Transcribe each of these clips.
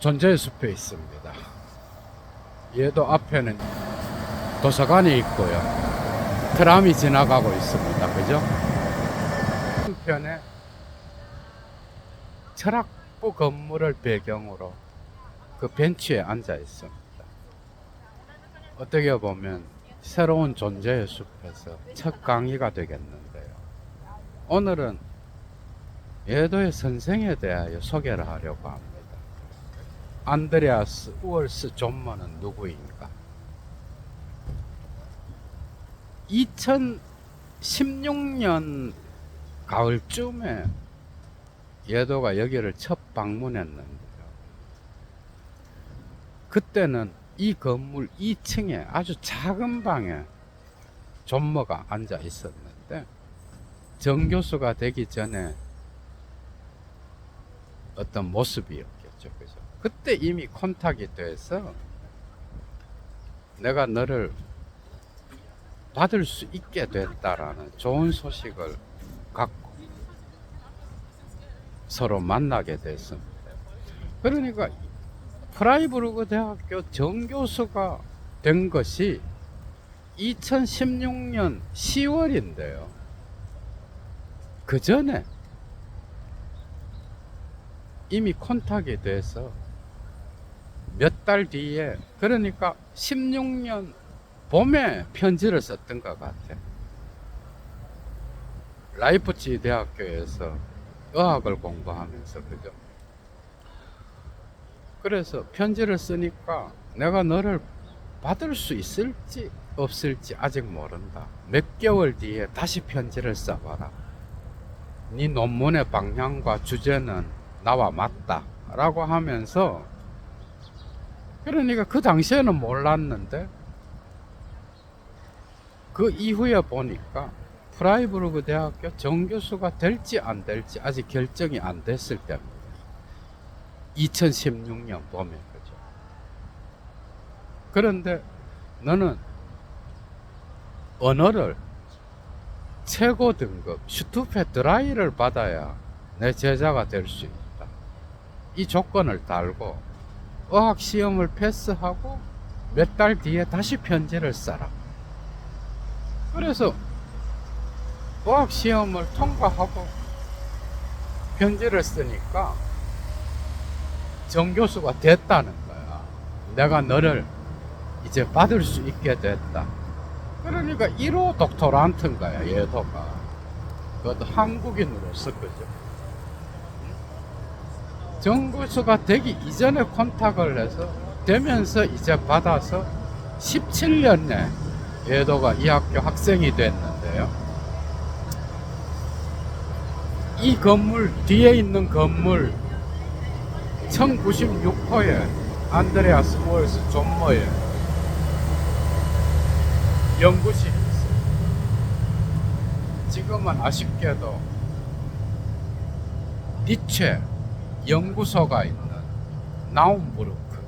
존재의 숲에 있습니다. 얘도 앞에는 도서관이 있고요. 트람이 지나가고 있습니다. 그죠? 한편에 철학부 건물을 배경으로 그 벤치에 앉아 있습니다. 어떻게 보면 새로운 존재의 숲에서 첫 강의가 되겠는데요. 오늘은 예도의 선생에 대하여 소개를 하려고 합니다. 안드레아스 우얼스 존머는 누구인가? 2016년 가을쯤에 예도가 여기를 첫 방문했는데요. 그때는 이 건물 2층에 아주 작은 방에 존머가 앉아 있었는데, 정 교수가 되기 전에 어떤 모습이었겠죠. 그죠? 그때 이미 컨택이 돼서 내가 너를 받을 수 있게 됐다라는 좋은 소식을 갖고 서로 만나게 됐습니다. 그러니까 프라이부르그 대학교 정교수가 된 것이 2016년 10월인데요. 그 전에 이미 컨택이 돼서 몇 달 뒤에, 그러니까 16년 봄에 편지를 썼던 것 같아. 라이프치히 대학교에서 의학을 공부하면서, 그죠? 그래서 편지를 쓰니까 내가 너를 받을 수 있을지 없을지 아직 모른다. 몇 개월 뒤에 다시 편지를 써봐라. 네 논문의 방향과 주제는 나와 맞다 라고 하면서, 그러니까 그 당시에는 몰랐는데 그 이후에 보니까 프라이부르그 대학교 정교수가 될지 안 될지 아직 결정이 안 됐을 때입니다. 2016년 봄에. 그죠? 그런데 너는 언어를 최고 등급 슈투페 드라이를 받아야 내 제자가 될 수 있다. 이 조건을 달고 의학 시험을 패스하고 몇 달 뒤에 다시 편지를 써라. 그래서 의학 시험을 통과하고 편지를 쓰니까 정 교수가 됐다는 거야. 내가 너를 이제 받을 수 있게 됐다. 그러니까 1호 독토란트인 거야, 예도가. 그것도 한국인으로서. 그죠? 정 교수가 되기 이전에 컨택을 해서 되면서 이제 받아서 17년에 예도가 이 학교 학생이 됐는데요. 이 건물 뒤에 있는 건물 1096호에 안드레아스 우얼스 존머의 연구실이 있어요. 지금은 아쉽게도 니체 연구소가 있는 나움부르크,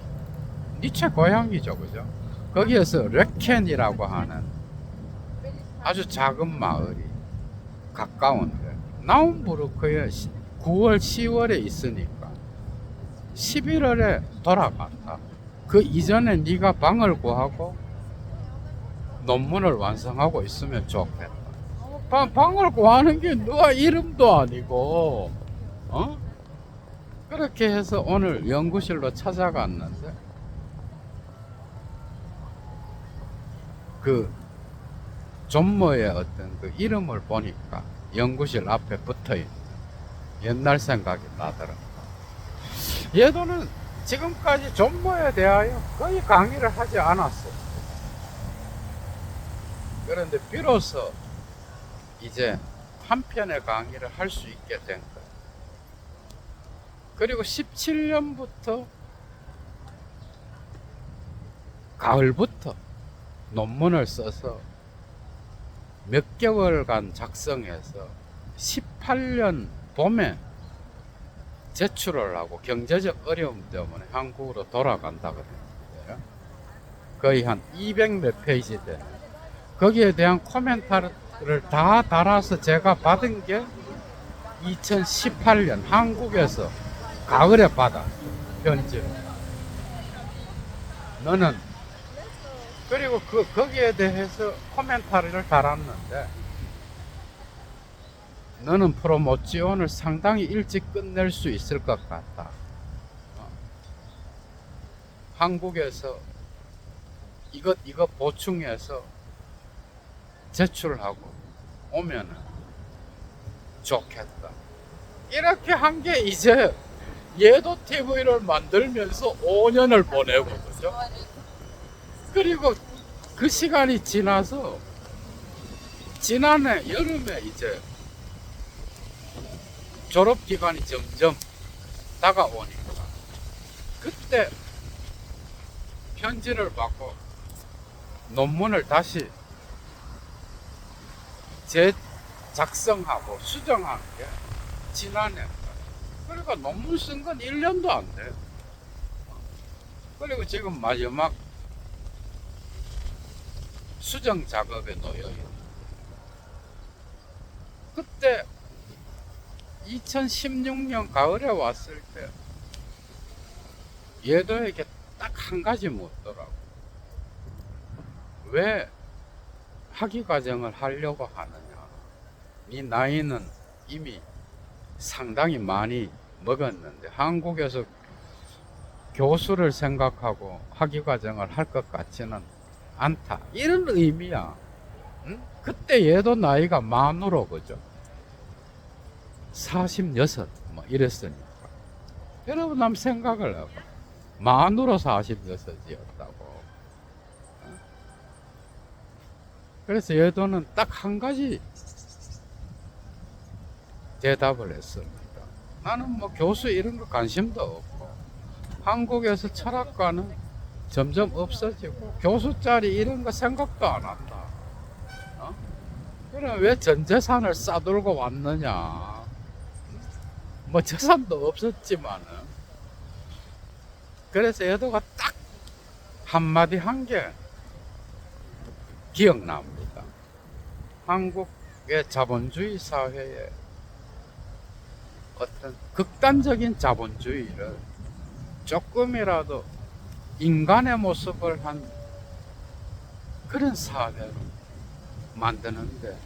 니체 고향이죠. 그죠? 거기에서 레켄이라고 하는 아주 작은 마을이 가까운데, 나움부르크에 9월 10월에 있으니까 11월에 돌아간다. 그 이전에 네가 방을 구하고 논문을 완성하고 있으면 좋겠다. 방을 구하는 게 누가 이름도 아니고, 그렇게 해서 오늘 연구실로 찾아갔는데, 그 존머의 어떤 그 이름을 보니까 연구실 앞에 붙어있는 옛날 생각이 나더라고요. 예도는 지금까지 존머에 대하여 거의 강의를 하지 않았어요. 그런데 비로소 이제 한 편의 강의를 할 수 있게 된 거예요. 그리고 17년부터 가을부터 논문을 써서 몇 개월간 작성해서 18년 봄에 제출을 하고 경제적 어려움 때문에 한국으로 돌아간다 그랬는데요. 거의 한 200몇 페이지 되는, 거기에 대한 코멘터를 다 달아서 제가 받은 게 2018년 한국에서 가을에 받았어요, 편지를. 너는 그리고 거기에 대해서 코멘터리를 달았는데 너는 프로모션을 상당히 일찍 끝낼 수 있을 것 같다. 한국에서 이것 보충해서 제출하고 오면은 좋겠다. 이렇게 한 게 이제 예도 TV를 만들면서 5년을 보내고 그죠? 그리고 그 시간이 지나서 지난해 여름에 이제 졸업 기간이 점점 다가오니까 그때 편지를 받고 논문을 다시 재작성하고 수정한 게 지난해. 그러니까 논문 쓴 건 1년도 안 돼. 그리고 지금 마지막 수정 작업에 놓여 있는. 그때 2016년 가을에 왔을 때 얘도에게 딱 한 가지 묻더라고. 왜 학위과정을 하려고 하느냐. 네 나이는 이미 상당히 많이 먹었는데 한국에서 교수를 생각하고 학위과정을 할 것 같지는 않다. 이런 의미야. 응? 그때 얘도 나이가 만으로 그죠? 46 뭐 이랬으니까. 여러분 한번 생각을 해봐. 만으로 46이었다고. 그래서 얘도는 딱 한 가지 대답을 했습니다. 나는 뭐 교수 이런 거 관심도 없고 한국에서 철학과는 점점 없어지고 교수 자리 이런 거 생각도 안 한다. 그럼 왜 전 재산을 싸들고 왔느냐. 뭐 재산도 없었지만은. 그래서 얘도가 딱 한마디 한 게 기억납니다. 한국의 자본주의 사회에 어떤 극단적인 자본주의를 조금이라도 인간의 모습을 한 그런 사회로 만드는데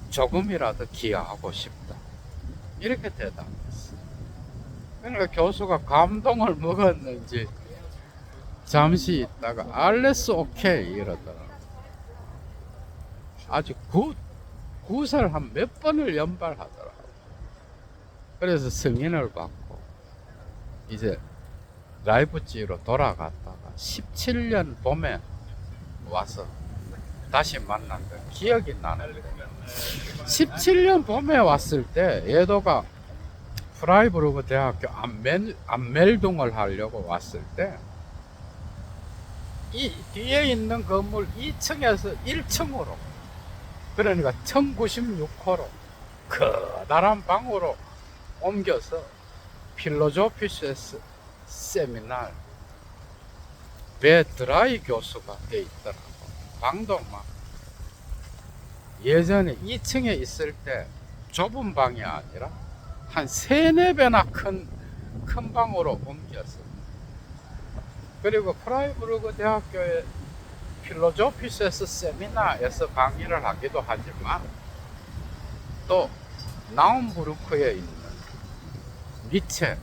조금이라도 기여하고 싶다. 이렇게 대답했어. 그러니까 교수가 감동을 먹었는지 잠시 있다가 알레스 오케이 이러더라. 아주 굿을 한 몇 번을 연발하더라. 그래서 승인을 받고 이제 라이프치히로 돌아갔다가 17년 봄에 와서 다시 만난다. 기억이 나는데 17년 봄에 왔을 때 얘도가 프라이부르크 대학교 안멜동을 하려고 왔을 때 이 뒤에 있는 건물 2층에서 1층으로 그러니까 1096호로 커다란 방으로 옮겨서 필로조피스 세미날 베드라이 교수가 돼 있더라고. 방도 막 예전에 2층에 있을 때 좁은 방이 아니라 한 3-4배나 큰 방으로 옮겼어. 그리고 프라이부르크 대학교의 필로조피스 세미나에서 강의를 하기도 하지만 또 나움부르크에 있는 니체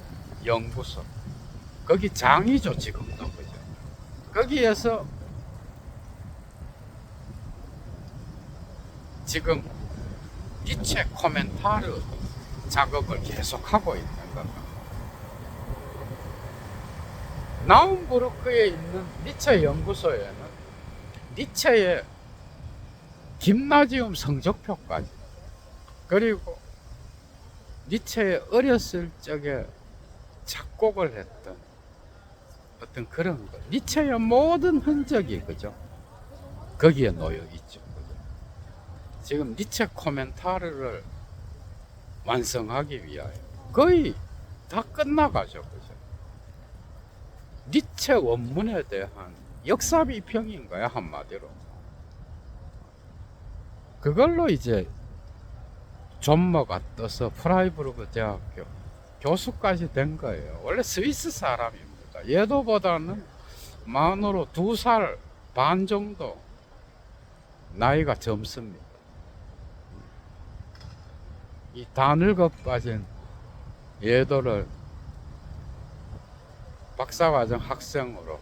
연구소 거기 장이죠 지금도 그죠. 거기에서 지금 니체 코멘타르 작업을 계속하고 있는 겁니다. 나움부르크에 있는 니체 연구소에는 니체의 김나지움 성적표까지 그리고 니체의 어렸을 적에 작곡을 했던 어떤 그런 것 니체의 모든 흔적이 그죠 거기에 놓여 있죠. 그죠? 지금 니체 코멘타르를 완성하기 위하여 거의 다 끝나가죠. 그죠? 니체 원문에 대한 역사 비평인 거야 한마디로. 그걸로 이제 존머가 떠서 프라이부르크 대학교 교수까지 된 거예요. 원래 스위스 사람입니다. 얘도보다는 만으로 2살 반 정도 나이가 젊습니다. 이 다 늙어 빠진 얘들을 박사과정 학생으로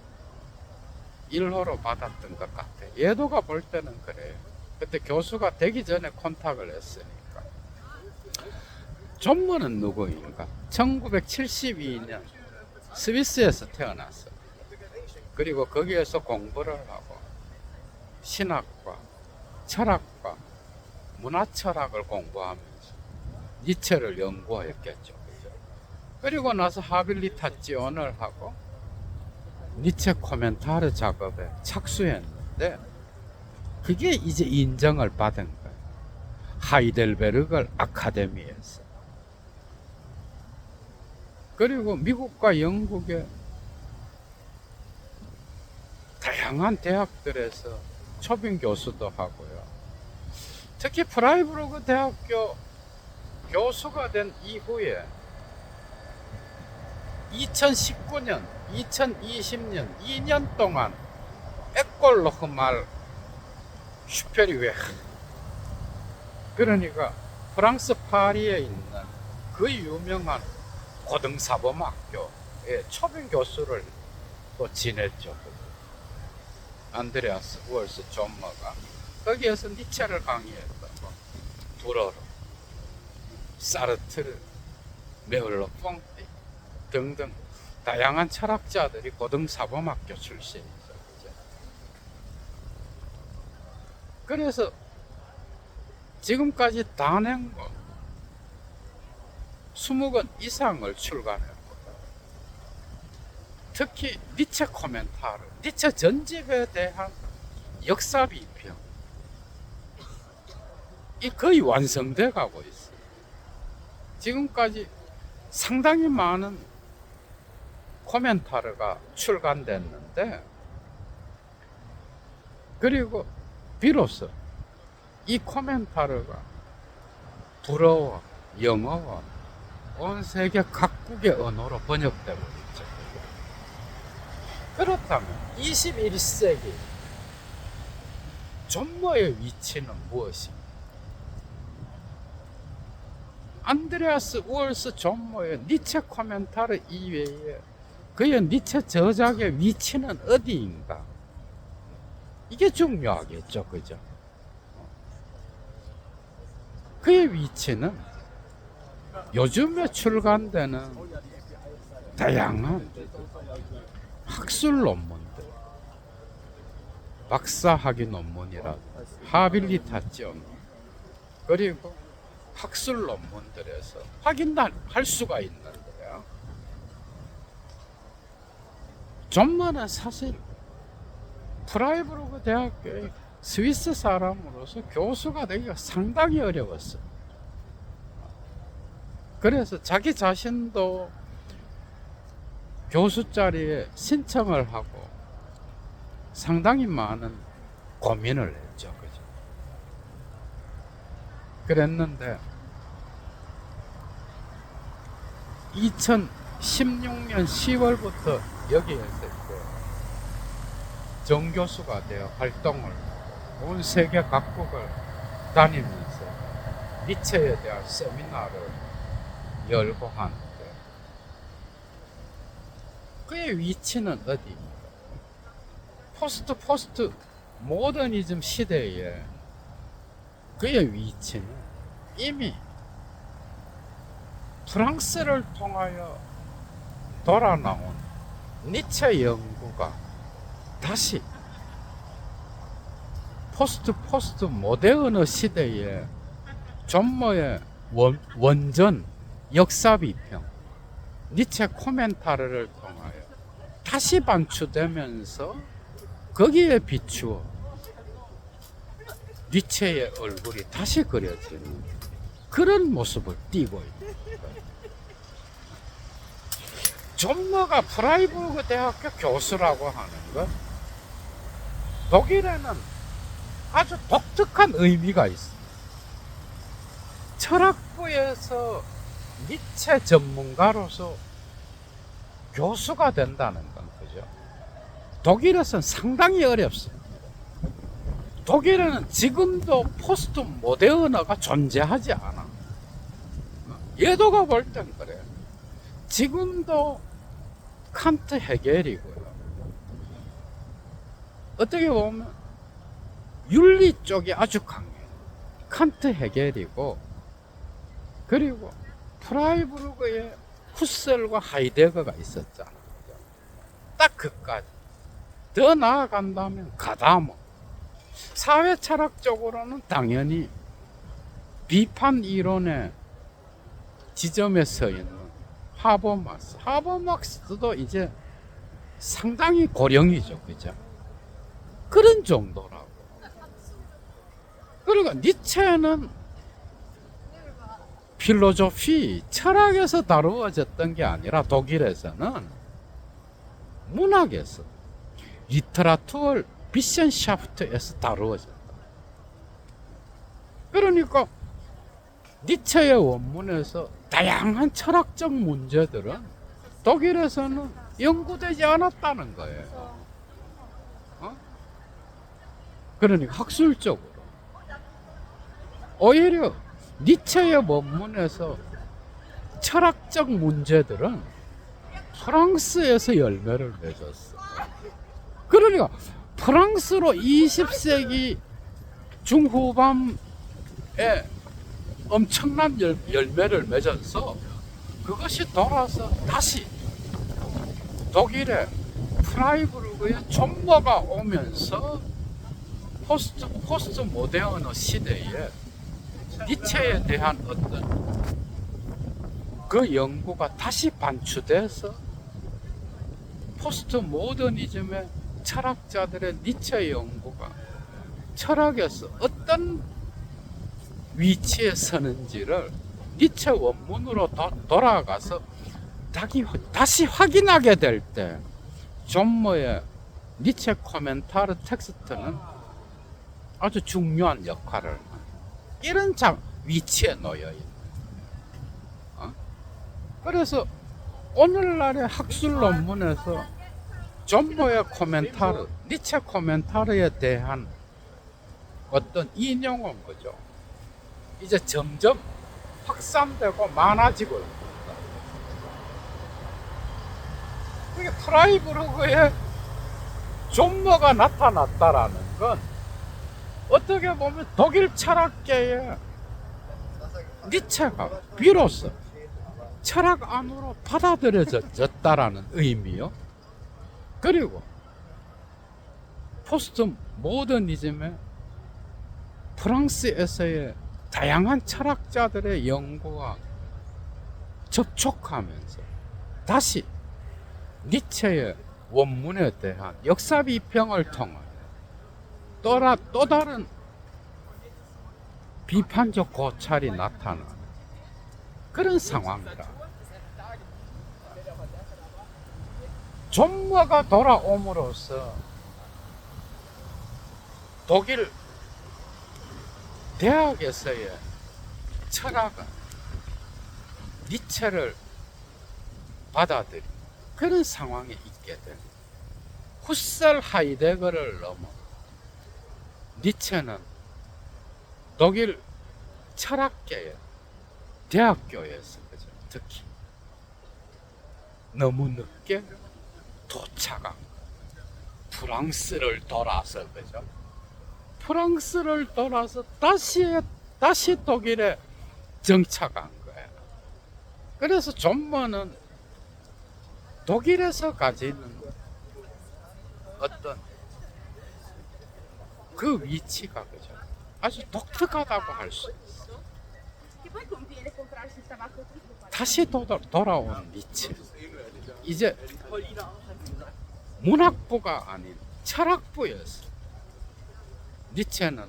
1호로 받았던 것 같아. 얘도가 볼 때는 그래요. 그때 교수가 되기 전에 컨택을 했으니까. 존머는 누구인가? 1972년 스위스에서 태어났어. 그리고 거기에서 공부를 하고 신학과, 철학과, 문화철학을 공부하면서 니체를 연구했겠죠. 그리고 나서 하빌리타지온을 하고 니체 코멘타르 작업에 착수했는데 그게 이제 인정을 받은 거예요. 하이델베르그 아카데미에서. 그리고 미국과 영국의 다양한 대학들에서 초빙 교수도 하고요. 특히 프라이부르그 대학교 교수가 된 이후에 2019년, 2020년 2년 동안 에콜로흐말 슈페리웨, 그러니까 프랑스 파리에 있는 그 유명한 고등사범학교의 초빙 교수를 또 지냈죠. 안드레아스 우얼스 존머가 거기에서 니체를 강의했던 불어로 사르트르, 메를로 퐁띠 등등 다양한 철학자들이 고등사범학교 출신이죠. 그래서 지금까지 다 낸 거 20권 이상을 출간했고, 특히 니체 코멘타르, 니체 전집에 대한 역사 비평, 이 거의 완성돼 가고 있어요. 지금까지 상당히 많은 코멘타르가 출간됐는데, 그리고 비로소 이 코멘타르가 불어와 영어와 온 세계 각국의 언어로 번역되고 있죠. 그렇다면 21세기 존머의 위치는 무엇입니까? 안드레아스 우얼스 존머의 니체 코멘타르 이외에 그의 니체 저작의 위치는 어디인가? 이게 중요하겠죠, 그죠? 그의 위치는 요즘에 출간되는 다양한 학술 논문들, 박사학위 논문이라든지 하빌리타지온, 그리고 학술 논문들에서 확인할 수가 있는 거예요. 존머는 사실 프라이부르그 대학교의 스위스 사람으로서 교수가 되기가 상당히 어려웠어요. 그래서 자기 자신도 교수 자리에 신청을 하고 상당히 많은 고민을 했죠. 그죠? 그랬는데 2016년 10월부터 여기에서 정교수가 되어 활동을 온 세계 각국을 다니면서 니체에 대한 세미나를 열고 하는데, 그의 위치는 어디입니까? 포스트 모더니즘 시대에 그의 위치는 이미 프랑스를 통하여 돌아나온 니체 연구가 다시 포스트 모더너 시대에 존머의 원전 역사 비평, 니체 코멘타르를 통하여 다시 반추되면서 거기에 비추어 니체의 얼굴이 다시 그려지는 그런 모습을 띠고 있는 거예요. 존머가 프라이부르그 대학교 교수라고 하는 것, 독일에는 아주 독특한 의미가 있습니다. 철학부에서 니체 전문가로서 교수가 된다는 건, 그죠? 독일에서는 상당히 어렵어요. 독일에는 지금도 포스트 모더너가 존재하지 않아. 예도가 볼 땐 그래. 지금도 칸트 헤겔이고요. 어떻게 보면 윤리 쪽이 아주 강해. 칸트 헤겔이고, 그리고 프라이부르크에 후셀과 하이데거가 있었잖아. 딱 그까지. 더 나아간다면 가다모. 사회 철학적으로는 당연히 비판 이론의 지점에 서 있는 하버마스. 하버마스도 이제 상당히 고령이죠, 그죠? 그런 정도라고. 그러니까 니체는 필로소피, 철학에서 다루어졌던 게 아니라 독일에서는 문학에서, 리터라투얼 비센샤프트에서 다루어졌다. 그러니까 니체의 원문에서 다양한 철학적 문제들은 독일에서는 연구되지 않았다는 거예요. 그러니까 학술적으로 오히려 니체의 원문에서 철학적 문제들은 프랑스에서 열매를 맺었어. 그러니까 프랑스로 20세기 중후반에 엄청난 열매를 맺어서 그것이 돌아서 다시 독일의 프라이부르크의 존버가 오면서 포스트 모더너 시대에 니체에 대한 어떤 그 연구가 다시 반추돼서 포스트 모더니즘의 철학자들의 니체 연구가 철학에서 어떤 위치에 서는지를 니체 원문으로 돌아가서 다시 확인하게 될 때 존머의 니체 코멘타르 텍스트는 아주 중요한 역할을 합니다. 이런 위치에 놓여 있는. 그래서 오늘날의 학술 논문에서 존머의 코멘타르, 니체 코멘타르에 대한 어떤 인용은 거죠. 이제 점점 확산되고 많아지고 있습니다. 그게 프라이부르크에 존머가 나타났다라는 건 어떻게 보면 독일 철학계의 니체가 비로소 철학 안으로 받아들여졌다라는 의미요. 그리고 포스트 모더니즘의 프랑스에서의 다양한 철학자들의 연구와 접촉하면서 다시 니체의 원문에 대한 역사 비평을 통한 또 다른 비판적 고찰이 나타나는 그런 상황이라. 존머가 돌아옴으로써 독일 대학에서의 철학은 니체를 받아들인 그런 상황에 있게 된 후셀 하이데거를 넘어 니체는 독일 철학계의 대학교에서 그죠? 특히 너무 늦게 도착한 프랑스를 돌아서 그죠? 프랑스를 돌아서 다시 독일에 정착한 거예요. 그래서 존머는 독일에서 가지는 어떤 그 위치가 그죠? 아주 독특하다고 할 수 있어. 다시 돌아온 니체. 이제 문학부가 아닌 철학부였어. 니체는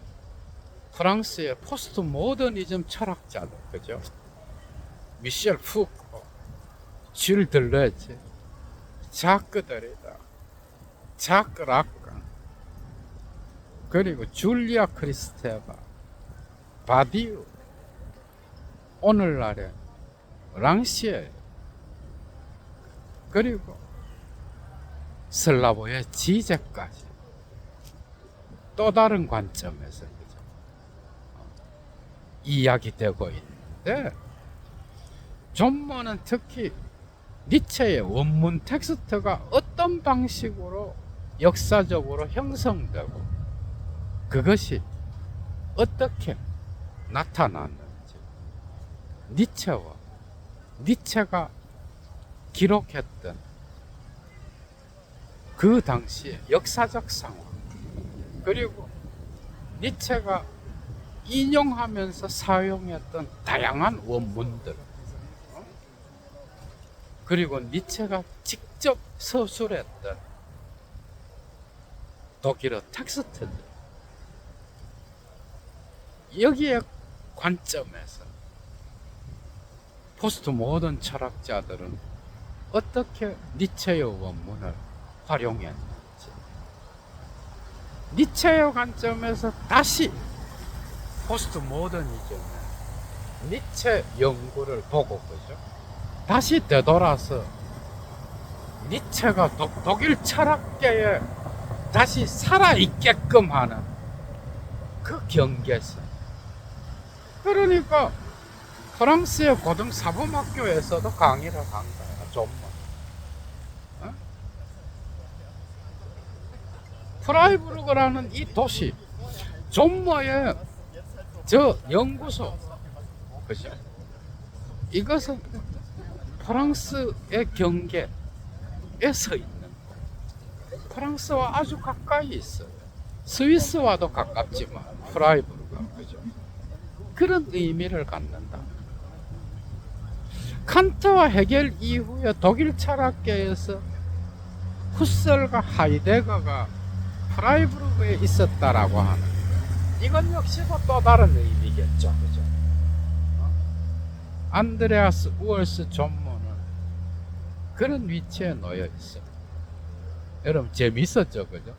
프랑스의 포스트 모더니즘 철학자들, 그죠? 미셸 푸코, 줄 들레즈, 자크 데리다, 자크 락강, 그리고 줄리아 크리스테바, 바디우, 오늘날의 랑시에, 그리고 슬라보의 지제까지 또 다른 관점에서 그죠? 이야기되고 있는데 존머는 특히 니체의 원문 텍스트가 어떤 방식으로 역사적으로 형성되고 그것이 어떻게 나타났는지 니체가 기록했던 그 당시의 역사적 상황 그리고 니체가 인용하면서 사용했던 다양한 원문들 그리고 니체가 직접 서술했던 독일어 텍스트들 여기에 관점에서 포스트 모던 철학자들은 어떻게 니체의 원문을 활용했는지 니체의 관점에서 다시 포스트 모더니즘의 니체 연구를 보고 그죠? 다시 되돌아서 니체가 독일 철학계에 다시 살아있게끔 하는 그 경계선 그러니까 프랑스의 고등 사범학교에서도 강의를 한 거야 존머 프라이부르크라는 이 도시 존머의 저 연구소 그죠? 이것은 프랑스의 경계에 서 있는 프랑스와 아주 가까이 있어요. 스위스와도 가깝지만 프라이부르크가 그죠? 그런 의미를 갖는다. 칸트와 헤겔 이후에 독일 철학계에서 후설과 하이데거가 프라이부르크에 있었다라고 하는 이건 역시도 또 다른 의미겠죠, 그죠? 안드레아스 우얼스 존머는 그런 위치에 놓여 있어요. 여러분 재밌었죠, 그죠?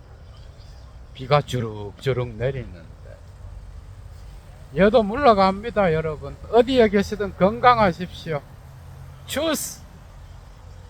비가 주룩주룩 내리는데 얘도 물러갑니다, 여러분. 어디에 계시든 건강하십시오. 추스.